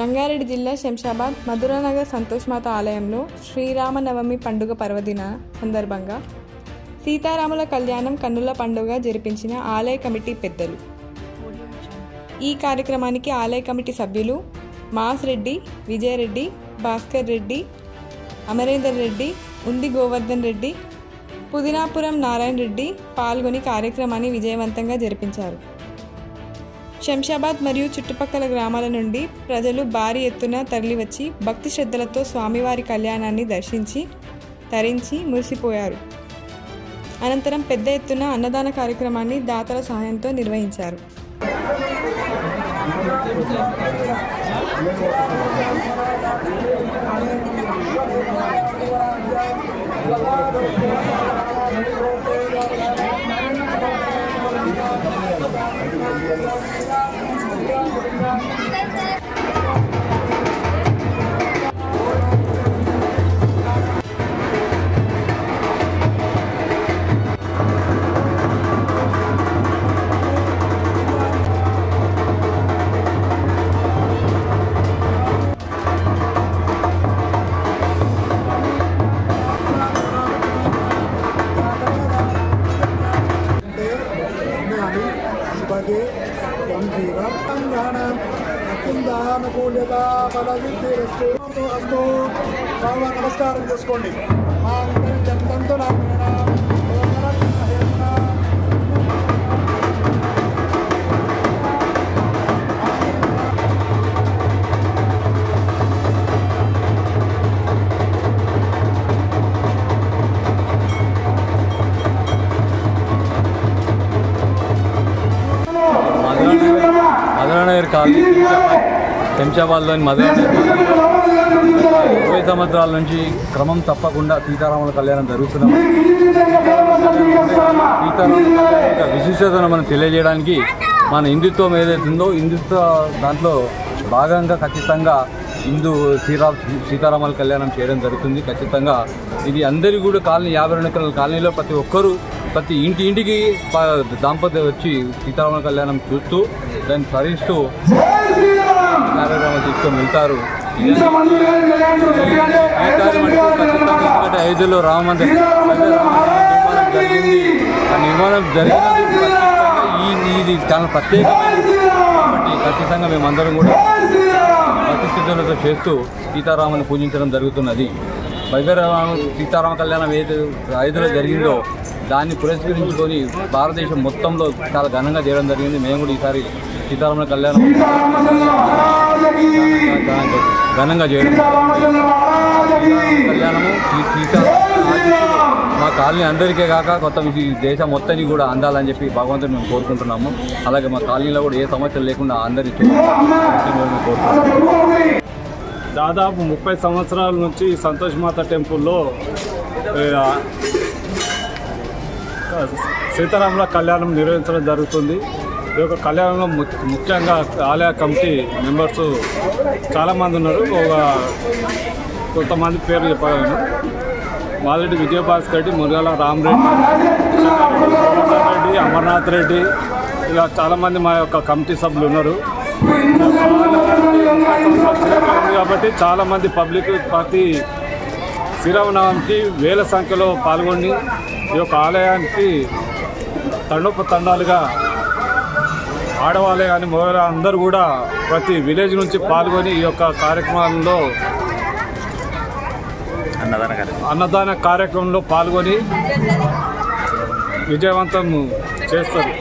రంగారెడ్డి జిల్లా శంషాబాద్ మధురానగర్ సంతోష్మాత ఆలయంలో శ్రీరామనవమి పండుగ పర్వదిన సందర్భంగా సీతారాముల కళ్యాణం కన్నుల పండుగ జరిపించిన ఆలయ కమిటీ పెద్దలు. ఈ కార్యక్రమానికి ఆలయ కమిటీ సభ్యులు మాస్ రెడ్డి, విజయరెడ్డి, భాస్కర్ రెడ్డి, అమరేందర్ రెడ్డి, ఉంది గోవర్ధన్ రెడ్డి, పుదినాపురం నారాయణ రెడ్డి పాల్గొని కార్యక్రమాన్ని విజయవంతంగా జరిపించారు. శంషాబాద్ మరియు చుట్టుపక్కల గ్రామాల నుండి ప్రజలు భారీ ఎత్తున తరలివచ్చి భక్తి శ్రద్ధలతో స్వామివారి కళ్యాణాన్ని దర్శించి తరించి మురిసిపోయారు. అనంతరం పెద్ద ఎత్తున అన్నదాన కార్యక్రమాన్ని దాతల సహాయంతో నిర్వహించారు. నమస్కారం చేసుకోండి. మధురానగర్ కాలనీ శంషాబాద్లోని మధురానగర్ 20 సంవత్సరాల నుంచి క్రమం తప్పకుండా సీతారాముల కళ్యాణం జరుగుతున్నాం. సీతారాముల విశిష్టతను మనం తెలియజేయడానికి మన హిందుత్వం ఏదైతుందో హిందుత్వ దాంట్లో భాగంగా ఖచ్చితంగా సీతారాముల కళ్యాణం చేయడం జరుగుతుంది. ఖచ్చితంగా ఇది అందరి కూడా కాలనీ 52 ఎకరాల కాలనీలో ప్రతి ఒక్కరూ ప్రతి ఇంటికి దాంపత్యం వచ్చి సీతారాముల కళ్యాణం చూస్తూ దాన్ని తరిస్తూ కార్యక్రమాలు తీసుకొని వెళ్తారు. అయోధ్యలో రామ మందిరం జరిగింది. ఆ నిర్మాణం జరిగినది ఇది చాలా ప్రత్యేకమైనది కాబట్టి ఖచ్చితంగా మేమందరం కూడా ప్రతిష్ఠితులతో చేస్తూ సీతారాముని పూజించడం జరుగుతున్నది. సీతారామ కళ్యాణం ఏదైతే అయోధ్యలో జరిగిందో దాన్ని పురస్కరించుకొని భారతదేశం మొత్తంలో చాలా ఘనంగా చేయడం జరిగింది. మేము కూడా ఈసారి సీతారాముల కళ్యాణం ఘనంగా చేయడం కళ్యాణము మా కాలనీ అందరికీ కాక కొత్త దేశం మొత్తాన్ని కూడా అందాలని చెప్పి భగవంతుని మేము కోరుకుంటున్నాము. అలాగే మా కాలనీలో కూడా ఏ సమస్యలు లేకుండా అందరి కోరుకుంటున్నాము. దాదాపు 30 సంవత్సరాల నుంచి సంతోష్మాత టెంపుల్లో సీతారాముల కళ్యాణం నిర్వహించడం జరుగుతుంది. ఈ యొక్క కళ్యాణంలో ముఖ్యంగా ఆలయ కమిటీ మెంబర్స్ చాలామంది ఉన్నారు. కొంతమంది పేర్లు చెప్పగలను. మాదిరెడ్డి విజయభాస్కర్ రెడ్డి, మురగాల రామరెడ్డి, అమర్నాథ్ రెడ్డి, ఇలా చాలామంది మా యొక్క కమిటీ సభ్యులు ఉన్నారు. కాబట్టి చాలామంది పబ్లిక్ ప్రతి శ్రీరామనవమికి వేల సంఖ్యలో పాల్గొని ఈ యొక్క ఆలయానికి తండోపతండాలుగా ఆడవాళ్ళే కానీ మగవాళ్ళ అందరూ కూడా ప్రతి విలేజ్ నుంచి పాల్గొని ఈ యొక్క కార్యక్రమాల్లో అన్నదాన కార్యక్రమంలో పాల్గొని విజయవంతం చేస్తారు.